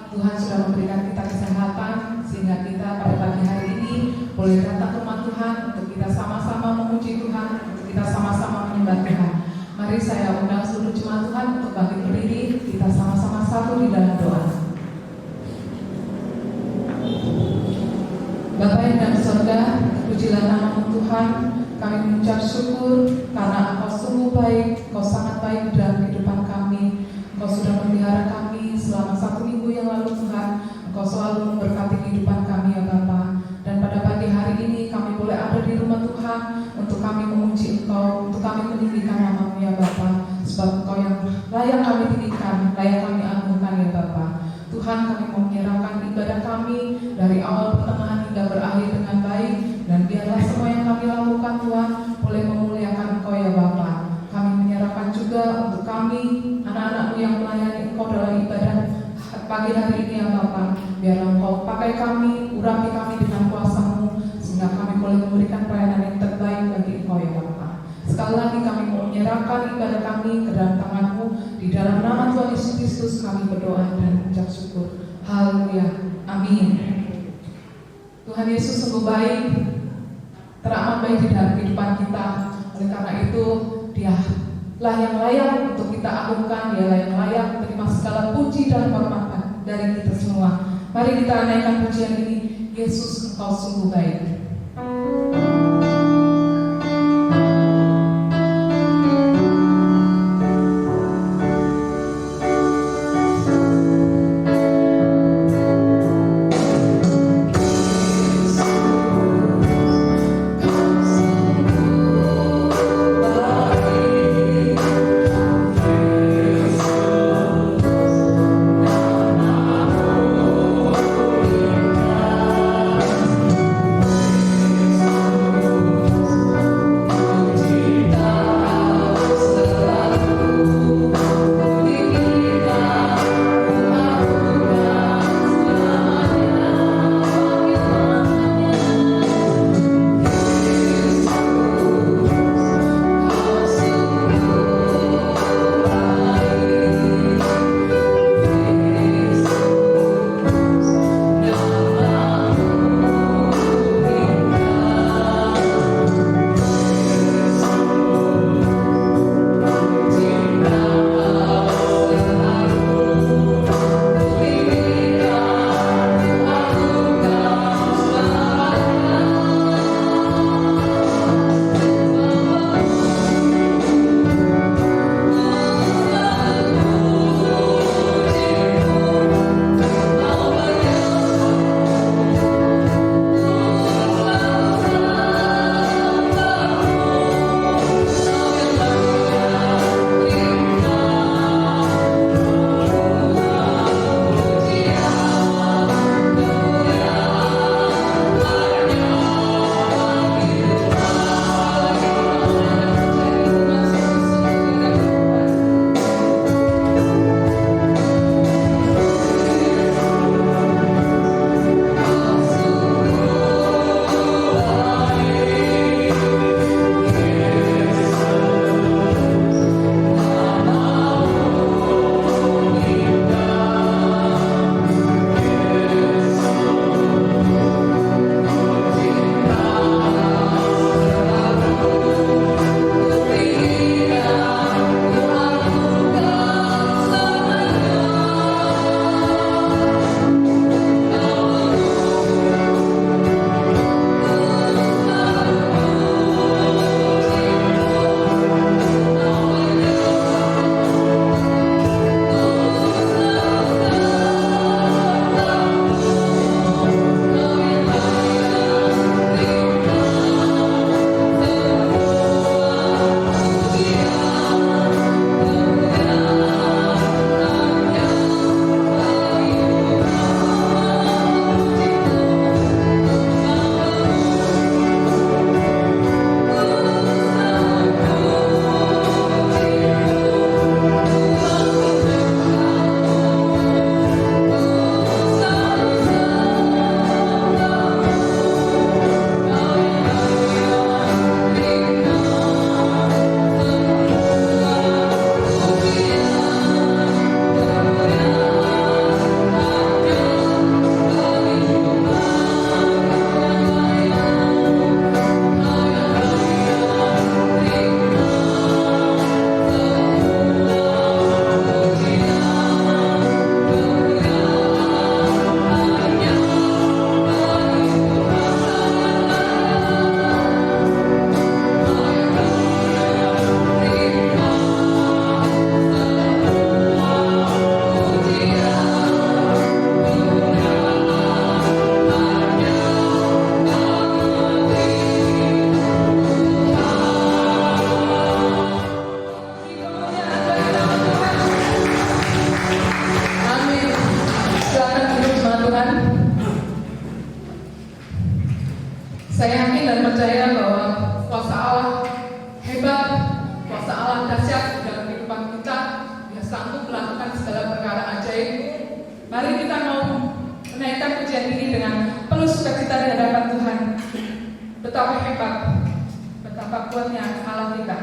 Tuhan sudah memberikan kita kesehatan sehingga kita pada pagi hari ini boleh datang ke rumah Tuhan untuk kita sama-sama memuji Tuhan, untuk kita sama-sama menyembah Tuhan. Mari saya undang seluruh jemaat Tuhan untuk bangkit berdiri, kita sama-sama satu di dalam doa. Bapa yang dalam surga, pujilah nama Tuhan. Kami mengucap syukur karena Engkau sungguh baik, Engkau sangat baik di dalam kehidupan kami. Engkau sudah memelihara kami selama 1 minggu yang lalu Tuhan. Engkau selalu memberkati kehidupan kami ya Bapa. Dan pada pagi hari ini kami boleh ada di rumah Tuhan untuk kami memuji Engkau, untuk kami meninggikan nama-Mu ya Bapa. Sebab Engkau yang layak kami tinggikan, layak kami agungkan ya Bapa. Tuhan, kami mau menyerahkan ibadah kami dari awal pertengahan hingga berakhir dengan baik, dan biarlah semua yang kami lakukan Tuhan boleh memuliakan Engkau ya Bapa. Kami menyerahkan juga untuk kami anak-anak-Mu yang melayani Engkau dalam ibadah pagi hari ini ya Bapa. Biarlah Engkau pakai kami, urapi kami dengan kuasa-Mu, sehingga kami boleh memberikan pelayanan yang terbaik bagi Engkau ya Bapa. Sekali lagi kami mau menyerahkan ibadah kami ke dalam tangan-Mu. Di dalam nama Tuhan Yesus Kristus kami berdoa dan mengucap syukur. Haleluya. Amin. Tuhan Yesus sungguh baik, teramat baik di dalam kehidupan kita. Oleh karena itu, Dialah yang layak untuk kita agungkan, Dialah yang layak menerima segala puji dan hormat dari kita semua. Mari kita naikkan pujian ini. Yesus, Engkau sungguh baik. Yesus Saya yakin dan percaya bahwa kuasa Allah hebat, kuasa Allah dahsyat dalam kehidupan kita. Dia sanggup melakukan segala perkara ajaib. Mari kita mau menaikkan pujian ini dengan penuh sukacita di hadapan Tuhan. Betapa hebat, betapa kuatnya Allah kita.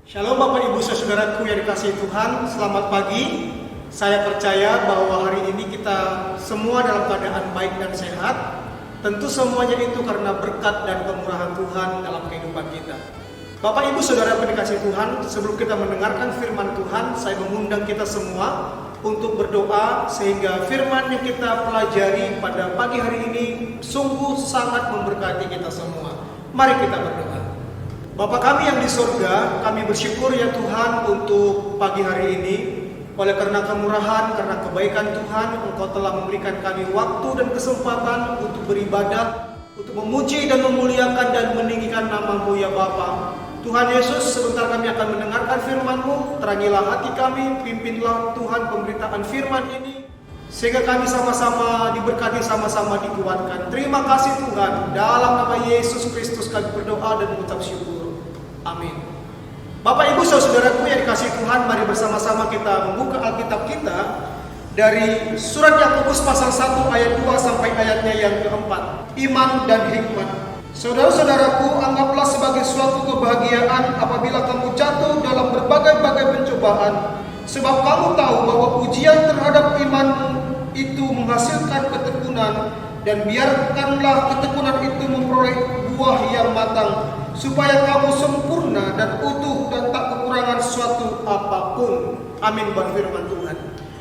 Shalom Bapak Ibu Saudaraku yang dikasihi Tuhan, selamat pagi. Saya percaya bahwa hari ini kita semua dalam keadaan baik dan sehat. Tentu semuanya itu karena berkat dan kemurahan Tuhan dalam kehidupan kita. Bapak Ibu Saudara yang dikasihi Tuhan, sebelum kita mendengarkan firman Tuhan, saya mengundang kita semua untuk berdoa sehingga firman yang kita pelajari pada pagi hari ini sungguh sangat memberkati kita semua. Mari kita berdoa. Bapa kami yang di surga, kami bersyukur ya Tuhan untuk pagi hari ini. Oleh karena kemurahan, karena kebaikan Tuhan, Engkau telah memberikan kami waktu dan kesempatan untuk beribadah, untuk memuji dan memuliakan dan meninggikan nama-Mu ya Bapa. Tuhan Yesus, sebentar kami akan mendengarkan firman-Mu, terangilah hati kami, pimpinlah Tuhan pemberitaan firman ini, sehingga kami sama-sama diberkati, sama-sama dikuatkan. Terima kasih Tuhan, dalam nama Yesus Kristus kami berdoa dan mengucap syukur. Amin. Bapak Ibu Saudaraku yang dikasihi Tuhan, mari bersama-sama kita membuka Alkitab kita dari surat Yakobus pasal 1 ayat 2 sampai ayatnya yang keempat. Iman dan hikmat. Saudara-saudaraku, anggaplah sebagai suatu kebahagiaan apabila kamu jatuh dalam berbagai-bagai pencobaan, sebab kamu tahu bahwa ujian terhadap imanmu itu menghasilkan ketekunan, dan biarkanlah ketekunan itu memperoleh buah yang matang, supaya kamu sempurna dan utuh dan tak kekurangan suatu apapun. Amin buat firman Tuhan.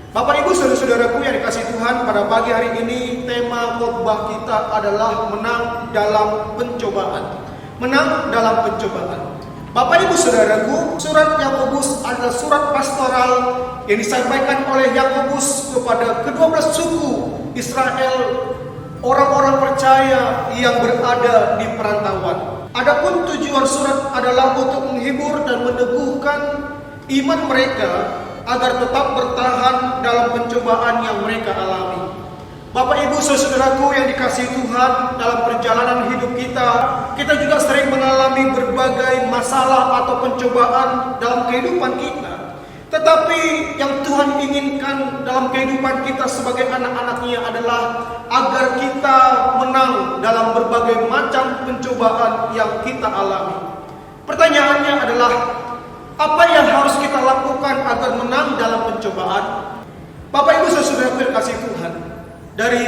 Bapak Ibu Saudara-saudaraku yang dikasihi Tuhan, pada pagi hari ini tema khotbah kita adalah menang dalam pencobaan. Menang dalam pencobaan. Bapak Ibu Saudaraku, surat Yakobus adalah surat pastoral yang disampaikan oleh Yakobus kepada ke-12 suku Israel, orang-orang percaya yang berada di perantauan. Adapun tujuan surat adalah untuk menghibur dan meneguhkan iman mereka agar tetap bertahan dalam pencobaan yang mereka alami. Bapak Ibu Saudaraku yang dikasihi Tuhan, dalam perjalanan hidup kita juga sering mengalami berbagai masalah atau pencobaan dalam kehidupan kita. Tetapi yang Tuhan inginkan dalam kehidupan kita sebagai anak-anaknya adalah agar kita menang dalam berbagai macam pencobaan yang kita alami. Pertanyaannya adalah, apa yang harus kita lakukan agar menang dalam pencobaan? Bapak Ibu Saudara yang dikasihi Tuhan, dari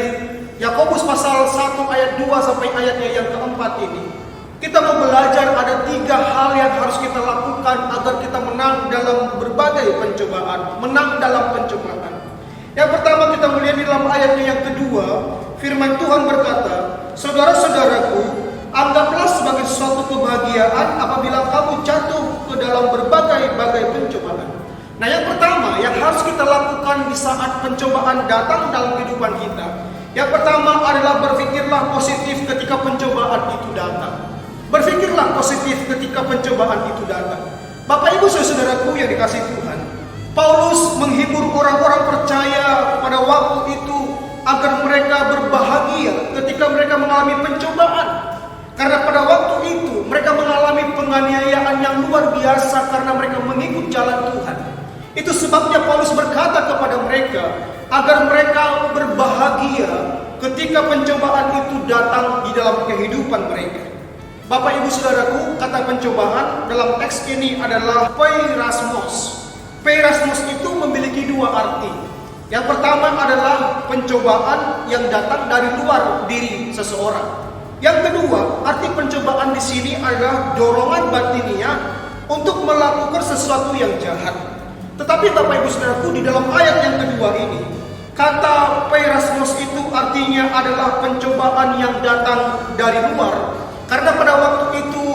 Yakobus pasal 1 ayat 2 sampai ayatnya yang keempat ini, kita mau belajar ada 3 hal yang harus kita lakukan agar kita menang dalam berbagai pencobaan. Menang dalam pencobaan. Yang pertama kita melihat di dalam ayatnya yang kedua, firman Tuhan berkata, saudara-saudaraku, anggaplah sebagai suatu kebahagiaan apabila kamu jatuh ke dalam berbagai-bagai pencobaan. Nah, yang pertama yang harus kita lakukan di saat pencobaan datang dalam kehidupan kita, yang pertama adalah berpikirlah positif ketika pencobaan itu datang. Berpikirlah positif ketika pencobaan itu datang. Bapak Ibu Saudaraku yang dikasihi Tuhan, Paulus menghibur orang-orang percaya pada waktu itu agar mereka berbahagia ketika mereka mengalami pencobaan. Karena pada waktu itu mereka mengalami penganiayaan yang luar biasa karena mereka mengikut jalan Tuhan. Itu sebabnya Paulus berkata kepada mereka agar mereka berbahagia ketika pencobaan itu datang di dalam kehidupan mereka. Bapak Ibu Saudaraku, kata pencobaan dalam teks ini adalah peirasmos. Peirasmos itu memiliki 2 arti. Yang pertama adalah pencobaan yang datang dari luar diri seseorang. Yang kedua, arti pencobaan di sini adalah dorongan batiniah untuk melakukan sesuatu yang jahat. Tetapi Bapak Ibu Saudaraku, di dalam ayat yang kedua ini, kata peirasmos itu artinya adalah pencobaan yang datang dari luar. Karena pada waktu itu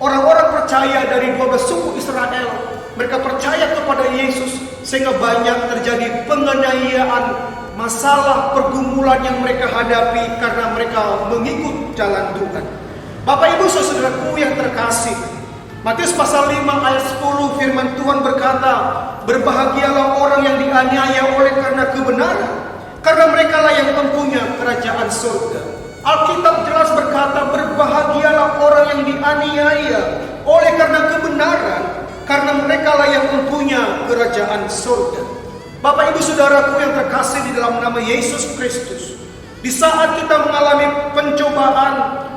orang-orang percaya dari 12 suku Israel, mereka percaya kepada Yesus sehingga banyak terjadi penganiayaan, masalah, pergumulan yang mereka hadapi karena mereka mengikut jalan Tuhan. Bapak Ibu Saudaraku yang terkasih, Matius pasal 5 ayat 10 firman Tuhan berkata, berbahagialah orang yang dianiaya oleh karena kebenaran, karena merekalah yang mempunyai kerajaan surga. Alkitab jelas berkata, berbahagialah orang yang dianiaya oleh karena kebenaran, karena merekalah yang mempunyai kerajaan surga. Bapak Ibu Saudaraku yang terkasih di dalam nama Yesus Kristus, di saat kita mengalami pencobaan,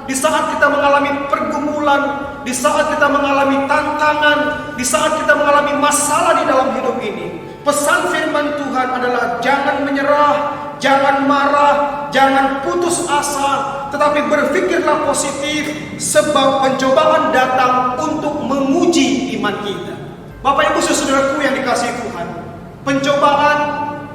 di saat kita mengalami pergumulan, di saat kita mengalami tantangan, di saat kita mengalami masalah di dalam hidup ini, pesan firman Tuhan adalah jangan menyerah, jangan marah, jangan putus asa, tetapi berpikirlah positif, sebab pencobaan datang untuk menguji iman kita. Bapak Ibu saudaraku yang dikasihi Tuhan, pencobaan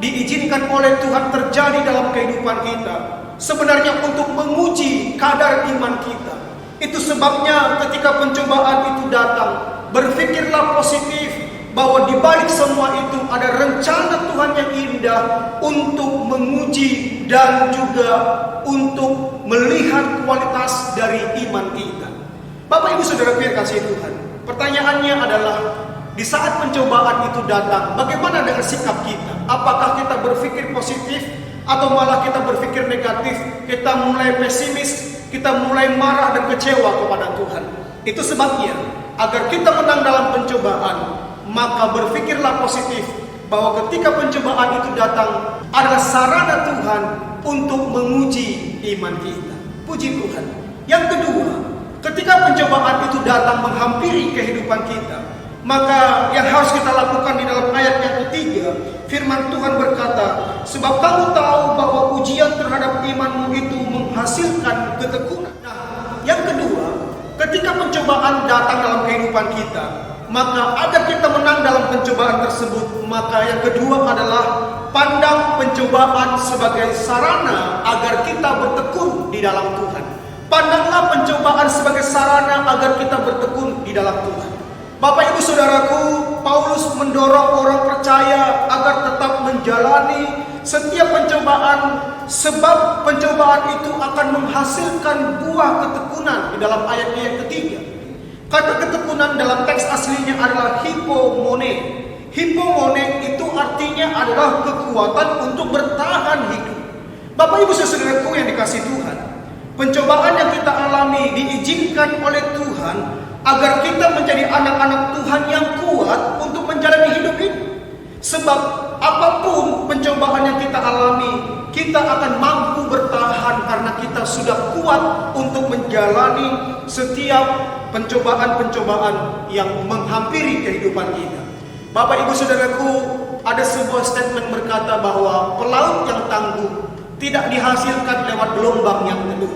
diizinkan oleh Tuhan terjadi dalam kehidupan kita, sebenarnya untuk menguji kadar iman kita. Itu sebabnya ketika pencobaan itu datang, berpikirlah positif bahwa di balik semua itu ada rencana Tuhan yang indah untuk menguji dan juga untuk melihat kualitas dari iman kita. Bapak Ibu Saudara yang kasih Tuhan, pertanyaannya adalah di saat pencobaan itu datang, bagaimana dengan sikap kita? Apakah kita berpikir positif atau malah kita berpikir negatif? Kita mulai pesimis, kita mulai marah dan kecewa kepada Tuhan. Itu sebabnya agar kita menang dalam pencobaan, maka berpikirlah positif bahwa ketika pencobaan itu datang adalah sarana Tuhan untuk menguji iman kita. Puji Tuhan. Yang kedua, ketika pencobaan itu datang menghampiri kehidupan kita, maka yang harus kita lakukan di dalam ayat yang ketiga, firman Tuhan berkata, sebab kamu tahu bahwa ujian terhadap imanmu itu menghasilkan ketekunan. Nah, yang kedua, ketika pencobaan datang dalam kehidupan kita, maka agar kita menang dalam pencobaan tersebut, maka yang kedua adalah pandang pencobaan sebagai sarana agar kita bertekun di dalam Tuhan. Pandanglah pencobaan sebagai sarana agar kita bertekun di dalam Tuhan. Bapak Ibu Saudaraku, Paulus mendorong orang percaya agar tetap menjalani setiap pencobaan, sebab pencobaan itu akan menghasilkan buah ketekunan di dalam ayatnya yang ketiga. Kata ketekunan dalam teks aslinya adalah hipomone. Hipomone itu artinya adalah kekuatan untuk bertahan hidup. Bapak Ibu Saudaraku yang dikasihi Tuhan, pencobaan yang kita alami diizinkan oleh Tuhan agar kita menjadi anak-anak Tuhan yang kuat untuk menjalani hidup ini. Sebab apapun pencobaan yang kita alami, kita akan mampu bertahan karena kita sudah kuat untuk menjalani setiap pencobaan-pencobaan yang menghampiri kehidupan kita. Bapak Ibu Saudaraku, ada sebuah statement berkata bahwa pelaut yang tangguh tidak dihasilkan lewat gelombang yang teduh,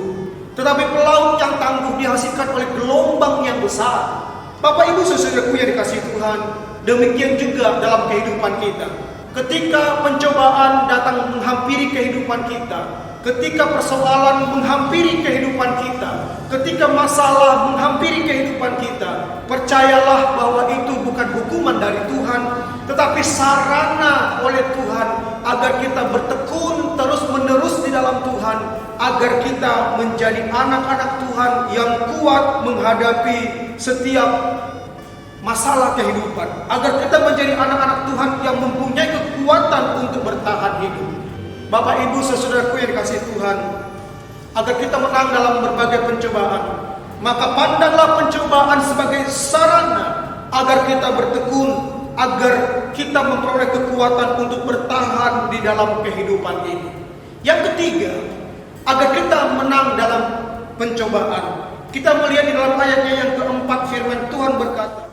tetapi pelaut yang tangguh dihasilkan oleh gelombang yang besar. Bapak Ibu Saudaraku yang dikasihi Tuhan, demikian juga dalam kehidupan kita. Ketika pencobaan datang menghampiri kehidupan kita, ketika persoalan menghampiri kehidupan kita, ketika masalah menghampiri kehidupan kita, percayalah bahwa itu bukan hukuman dari Tuhan, tetapi sarana oleh Tuhan agar kita bertekun terus-menerus di dalam Tuhan, agar kita menjadi anak-anak Tuhan yang kuat menghadapi setiap masalah kehidupan, agar kita menjadi anak-anak Tuhan yang mempunyai kekuatan untuk bertahan hidup. Bapak Ibu saudaraku yang dikasihi Tuhan, agar kita menang dalam berbagai pencobaan, maka pandanglah pencobaan sebagai sarana agar kita bertekun, agar kita memperoleh kekuatan untuk bertahan di dalam kehidupan ini. Yang ketiga, agar kita menang dalam pencobaan, kita melihat di dalam ayatnya yang keempat, firman Tuhan berkata,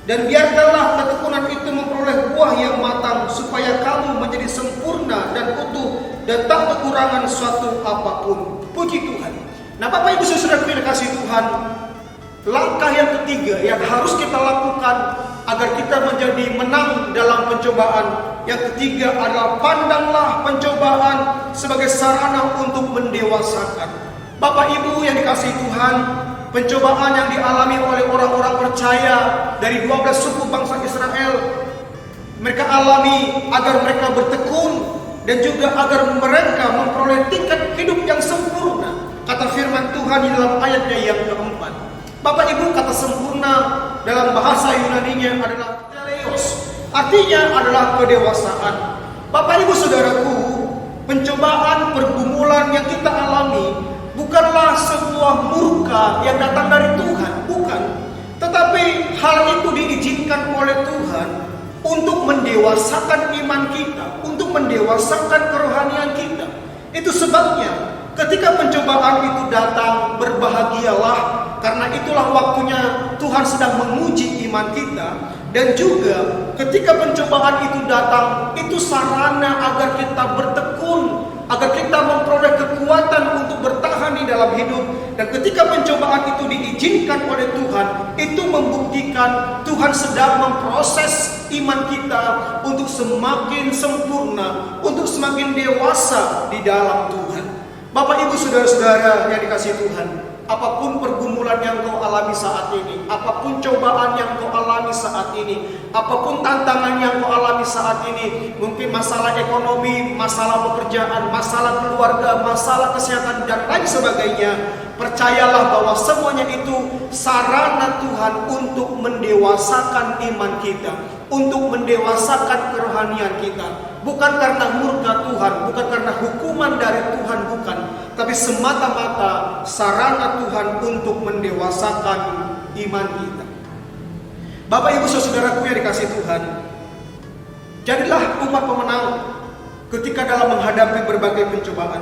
dan biarkanlah ketekunan itu memperoleh buah yang matang, supaya kamu menjadi sempurna dan utuh dan tak kekurangan suatu apapun. Puji Tuhan. Nah Bapak Ibu saudara yang dikasihi Tuhan, langkah yang ketiga yang harus kita lakukan agar kita menjadi menang dalam pencobaan, yang ketiga adalah pandanglah pencobaan sebagai sarana untuk mendewasakan. Bapak Ibu yang dikasihi Tuhan, pencobaan yang dialami oleh orang-orang percaya dari 12 suku bangsa Israel, mereka alami agar mereka bertekun dan juga agar mereka memperoleh tingkat hidup yang sempurna. Kata firman Tuhan di dalam ayatnya yang keempat. Bapak Ibu, kata sempurna dalam bahasa Yunaninya adalah teleos, artinya adalah kedewasaan. Bapak Ibu saudaraku, pencobaan pergumulan yang kita alami bukanlah sebuah murka yang datang dari Tuhan, bukan. Tetapi hal itu diizinkan oleh Tuhan untuk mendewasakan iman kita, untuk mendewasakan kerohanian kita. Itu sebabnya ketika pencobaan itu datang, berbahagialah karena itulah waktunya Tuhan sedang menguji iman kita. Dan juga ketika pencobaan itu datang, itu sarana agar kita bertekun, agar kita memperoleh kekuatan untuk bertahan di dalam hidup. Dan ketika pencobaan itu diizinkan oleh Tuhan, itu membuktikan Tuhan sedang memproses iman kita untuk semakin sempurna, untuk semakin dewasa di dalam Tuhan. Bapak, Ibu, saudara-saudara yang dikasihi Tuhan, apapun pergumulan yang kau alami saat ini, apapun cobaan yang kau alami saat ini, apapun tantangan yang kau alami saat ini, mungkin masalah ekonomi, masalah pekerjaan, masalah keluarga, masalah kesehatan, dan lain sebagainya, percayalah bahwa semuanya itu sarana Tuhan untuk mendewasakan iman kita, untuk mendewasakan kerohanian kita. Bukan karena murka Tuhan, bukan karena hukuman dari Tuhan, bukan, tapi semata-mata sarana Tuhan untuk mendewasakan iman kita. Bapak, Ibu, saudaraku yang dikasihi Tuhan, jadilah umat pemenang ketika dalam menghadapi berbagai pencobaan.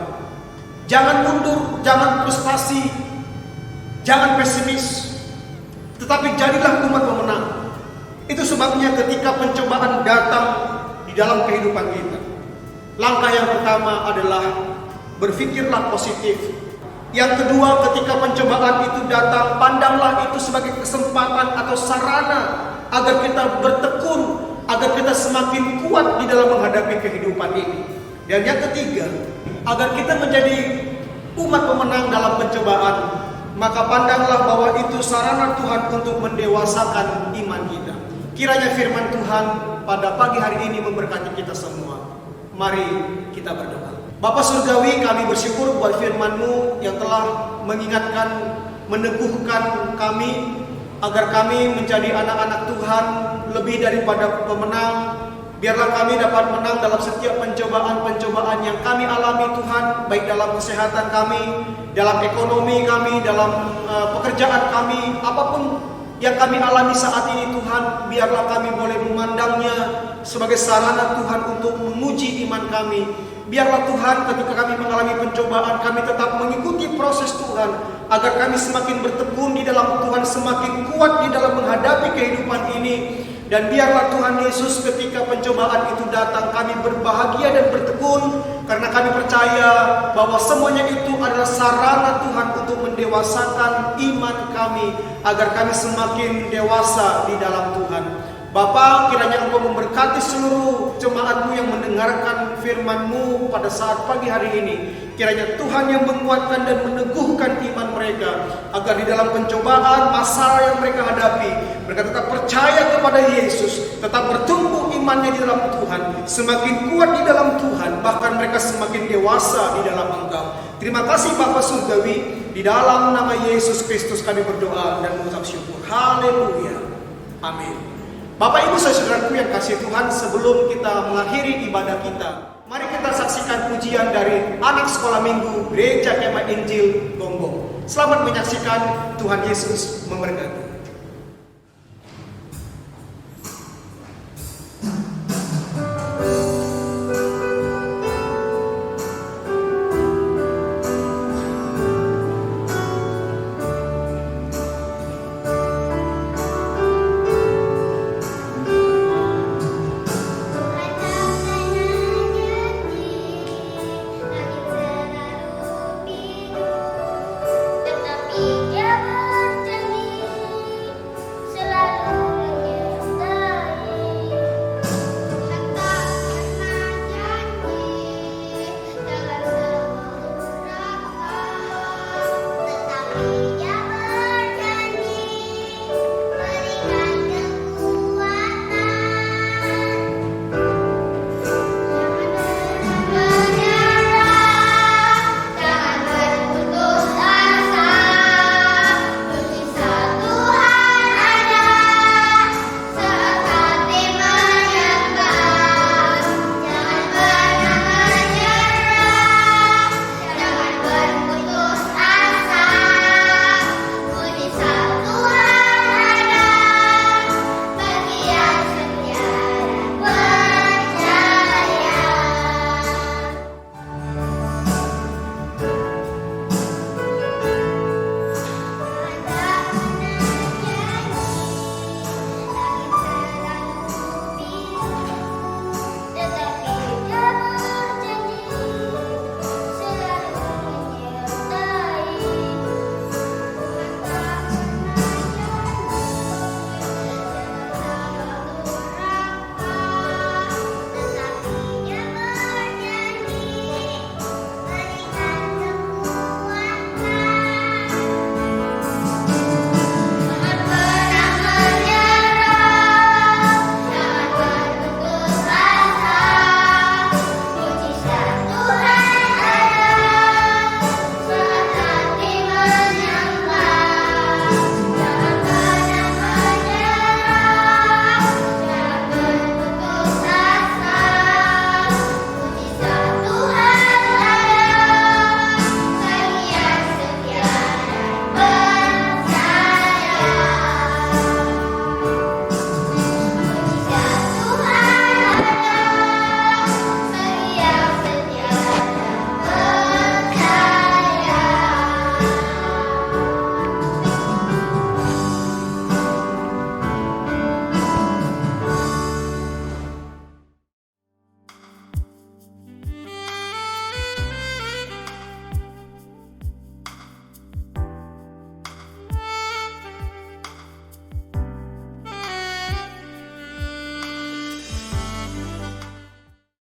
Jangan mundur, jangan frustasi, jangan pesimis, tetapi jadilah umat pemenang. Itu sebabnya ketika pencobaan datang di dalam kehidupan kita, langkah yang pertama adalah berpikirlah positif. Yang kedua, ketika pencobaan itu datang, pandanglah itu sebagai kesempatan atau sarana agar kita bertekun, agar kita semakin kuat di dalam menghadapi kehidupan ini. Dan yang ketiga, agar kita menjadi umat pemenang dalam pencobaan, maka pandanglah bahwa itu sarana Tuhan untuk mendewasakan iman kita. Kiranya firman Tuhan pada pagi hari ini memberkati kita semua. Mari kita berdoa. Bapa Surgawi, kami bersyukur buat firman-Mu yang telah mengingatkan, meneguhkan kami agar kami menjadi anak-anak Tuhan lebih daripada pemenang. Biarlah kami dapat menang dalam setiap pencobaan-pencobaan yang kami alami Tuhan, baik dalam kesehatan kami, dalam ekonomi kami, dalam pekerjaan kami, apapun yang kami alami saat ini Tuhan, biarlah kami boleh memandangnya sebagai sarana Tuhan untuk menguji iman kami. Biarlah Tuhan ketika kami mengalami pencobaan, kami tetap mengikuti proses Tuhan, agar kami semakin bertekun di dalam Tuhan, semakin kuat di dalam menghadapi kehidupan ini. Dan biarlah Tuhan Yesus ketika pencobaan itu datang, kami berbahagia dan bertekun, karena kami percaya bahwa semuanya itu adalah sarana Tuhan untuk mendewasakan iman kami, agar kami semakin dewasa di dalam Tuhan. Bapa, kiranya Engkau memberkati seluruh jemaat-Mu yang mendengarkan firman-Mu pada saat pagi hari ini. Kiranya Tuhan yang menguatkan dan meneguhkan iman mereka, agar di dalam pencobaan, masalah yang mereka hadapi, mereka tetap percaya kepada Yesus, tetap bertumbuh imannya di dalam Tuhan, semakin kuat di dalam Tuhan, bahkan mereka semakin dewasa di dalam Engkau. Terima kasih Bapa Surgawi, di dalam nama Yesus Kristus kami berdoa dan mengucap syukur. Haleluya. Amin. Bapak, Ibu, saudaraku yang kasih Tuhan, sebelum kita mengakhiri ibadah kita, mari kita saksikan pujian dari anak sekolah minggu Gereja Kemah Injil Gombong. Selamat menyaksikan, Tuhan Yesus memberkati.